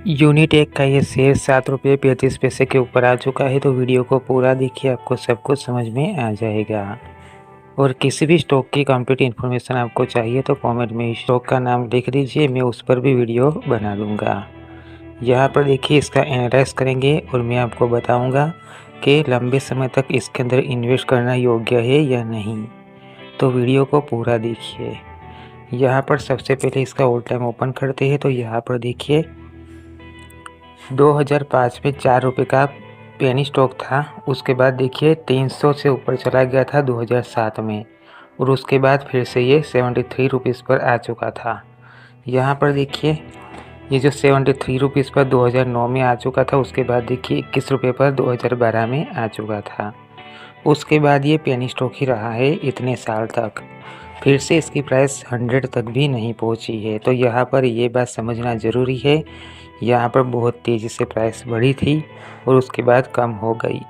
यूनिटेक का ये शेयर 7 रुपये 35 पैसे के ऊपर आ चुका है। तो वीडियो को पूरा देखिए, आपको सब कुछ समझ में आ जाएगा। और किसी भी स्टॉक की कंप्लीट इन्फॉर्मेशन आपको चाहिए तो कमेंट में स्टॉक का नाम लिख दीजिए, मैं उस पर भी वीडियो बना दूंगा। यहाँ पर देखिए, इसका एनालाइज करेंगे और मैं आपको बताऊंगा कि लंबे समय तक इसके अंदर इन्वेस्ट करना योग्य है या नहीं। तो वीडियो को पूरा देखिए। यहाँ पर सबसे पहले इसका ऑल टाइम ओपन करते हैं। तो यहाँ पर देखिए 2005 में 4 रुपये का पेनी स्टॉक था। उसके बाद देखिए 300 से ऊपर चला गया था 2007 में, और उसके बाद फिर से ये 73 रुपीज़ पर आ चुका था। यहाँ पर देखिए ये जो 73 रुपीज़ पर 2009 में आ चुका था, उसके बाद देखिए 21 रुपये पर 2012 में आ चुका था। उसके बाद ये पेनी स्टॉक ही रहा है इतने साल तक। फिर से इसकी प्राइस 100 तक भी नहीं पहुंची है। तो यहाँ पर ये बात समझना ज़रूरी है, यहाँ पर बहुत तेज़ी से प्राइस बढ़ी थी और उसके बाद कम हो गई,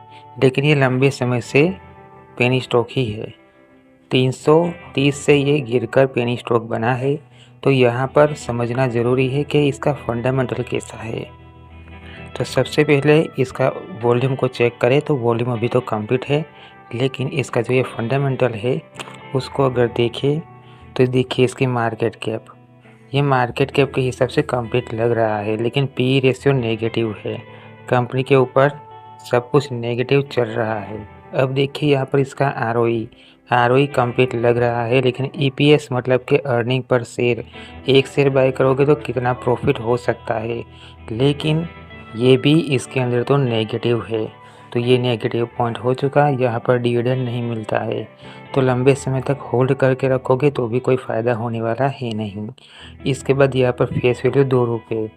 लेकिन ये लंबे समय से पेनी स्टॉक ही है। 330 से ये गिरकर पेनी स्टॉक बना है। तो यहाँ पर समझना ज़रूरी है कि इसका फंडामेंटल कैसा है। तो सबसे पहले इसका वॉल्यूम को चेक करें। तो वॉल्यूम अभी तो कंप्लीट है, लेकिन इसका जो ये फंडामेंटल है उसको अगर देखें तो देखिए इसकी मार्केट कैप, ये मार्केट कैप के हिसाब से कंप्लीट लग रहा है, लेकिन पी रेशियो नेगेटिव है। कंपनी के ऊपर सब कुछ नेगेटिव चल रहा है। अब देखिए यहाँ पर इसका आरओई कंप्लीट लग रहा है, लेकिन ईपीएस मतलब कि अर्निंग पर शेयर, एक शेयर बाय करोगे तो कितना प्रॉफिट हो सकता है, लेकिन ये भी इसके अंदर तो नेगेटिव है। तो ये नेगेटिव पॉइंट हो चुका, यहाँ पर डिविडेंड नहीं मिलता है। तो लंबे समय तक होल्ड करके रखोगे तो भी कोई फ़ायदा होने वाला है नहीं। इसके बाद यहाँ पर फेस वैल्यू 2 रुपये।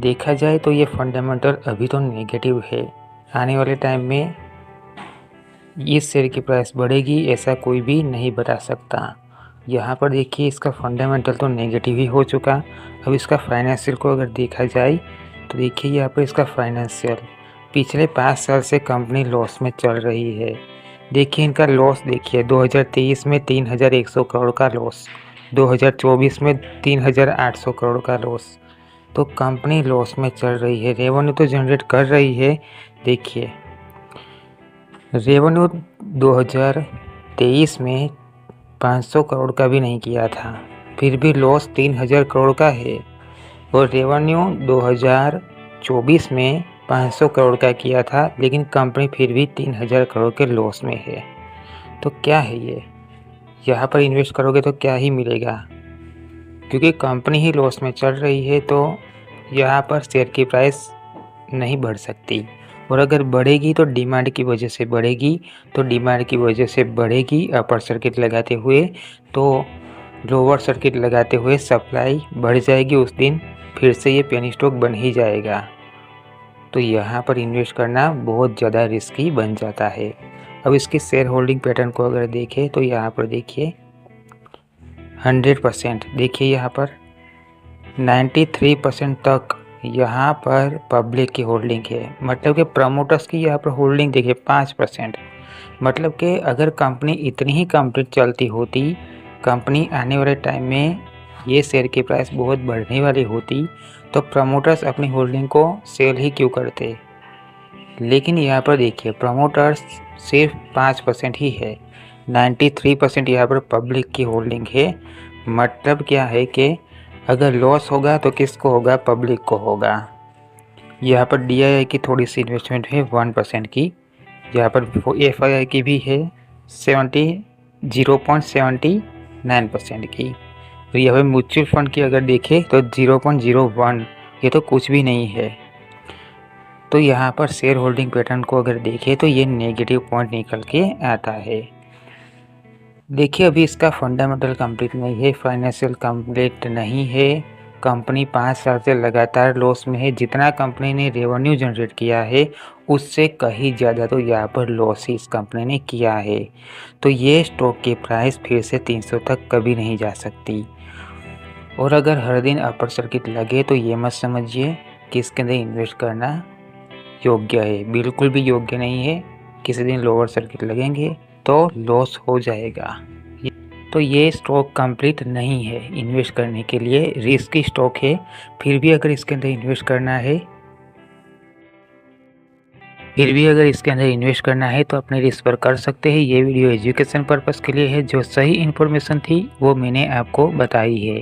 देखा जाए तो ये फंडामेंटल अभी तो नेगेटिव है। आने वाले टाइम में इस शेयर की प्राइस बढ़ेगी ऐसा कोई भी नहीं बता सकता। यहाँ पर देखिए इसका फंडामेंटल तो नेगेटिव ही हो चुका। अब इसका फाइनेंशियल को अगर देखा जाए तो देखिए यहाँ पर इसका फाइनेंशियल पिछले 5 साल से कंपनी लॉस में चल रही है। देखिए इनका लॉस देखिए, 2023 में 3100 करोड़ का लॉस, 2024 में 3800 करोड़ का लॉस। तो कंपनी लॉस में चल रही है। रेवेन्यू तो जनरेट कर रही है। देखिए रेवेन्यू 2023 में 500 करोड़ का भी नहीं किया था, फिर भी लॉस 3000 करोड़ का है। और रेवेन्यू 2024 में 500 करोड़ का किया था, लेकिन कंपनी फिर भी 3000 करोड़ के लॉस में है। तो क्या है ये, यहाँ पर इन्वेस्ट करोगे तो क्या ही मिलेगा, क्योंकि कंपनी ही लॉस में चल रही है। तो यहाँ पर शेयर की प्राइस नहीं बढ़ सकती, और अगर बढ़ेगी तो डिमांड की वजह से बढ़ेगी। तो डिमांड की वजह से बढ़ेगी अपर सर्किट लगाते हुए, तो लोअर सर्किट लगाते हुए सप्लाई बढ़ जाएगी। उस दिन फिर से ये पेनी स्टॉक बन ही जाएगा। तो यहाँ पर इन्वेस्ट करना बहुत ज़्यादा रिस्की बन जाता है। अब इसकी शेयर होल्डिंग पैटर्न को अगर देखें तो यहाँ पर देखिए 100%, देखिए यहाँ पर 93% तक यहाँ पर पब्लिक की होल्डिंग है। मतलब कि प्रमोटर्स की यहाँ पर होल्डिंग देखिए 5%। मतलब कि अगर कंपनी इतनी ही कंप्लीट चलती होती, कंपनी आने वाले टाइम में ये शेयर की प्राइस बहुत बढ़ने वाली होती, तो प्रमोटर्स अपनी होल्डिंग को सेल ही क्यों करते। लेकिन यहाँ पर देखिए प्रमोटर्स सिर्फ 5% ही है, 93% यहाँ पर पब्लिक की होल्डिंग है। मतलब क्या है कि अगर लॉस होगा तो किसको होगा, पब्लिक को होगा। यहाँ पर DII की थोड़ी सी इन्वेस्टमेंट है 1% की, यहाँ पर FII की भी है 0.79% की। और यहाँ पर म्यूचुअल फंड की अगर देखें तो 0.01, ये तो कुछ भी नहीं है। तो यहाँ पर शेयर होल्डिंग पैटर्न को अगर देखें तो ये नेगेटिव पॉइंट निकल के आता है। देखिए अभी इसका फंडामेंटल कंप्लीट नहीं है, फाइनेंशियल कंप्लीट नहीं है। कंपनी 5 साल से लगातार लॉस में है। जितना कंपनी ने रेवेन्यू जनरेट किया है उससे कहीं ज़्यादा तो यहाँ पर लॉस ही इस कंपनी ने किया है। तो ये स्टॉक की प्राइस फिर से 300 तक कभी नहीं जा सकती। और अगर हर दिन अपर सर्किट लगे तो ये मत समझिए कि इसके अंदर इन्वेस्ट करना योग्य है, बिल्कुल भी योग्य नहीं है। किसी दिन लोअर सर्किट लगेंगे तो लॉस हो जाएगा। तो ये स्टॉक कंप्लीट नहीं है इन्वेस्ट करने के लिए, रिस्की स्टॉक है। फिर भी अगर इसके अंदर इन्वेस्ट करना है तो अपने रिस्क पर कर सकते हैं। ये वीडियो एजुकेशन पर्पस के लिए है। जो सही इन्फॉर्मेशन थी वो मैंने आपको बताई है।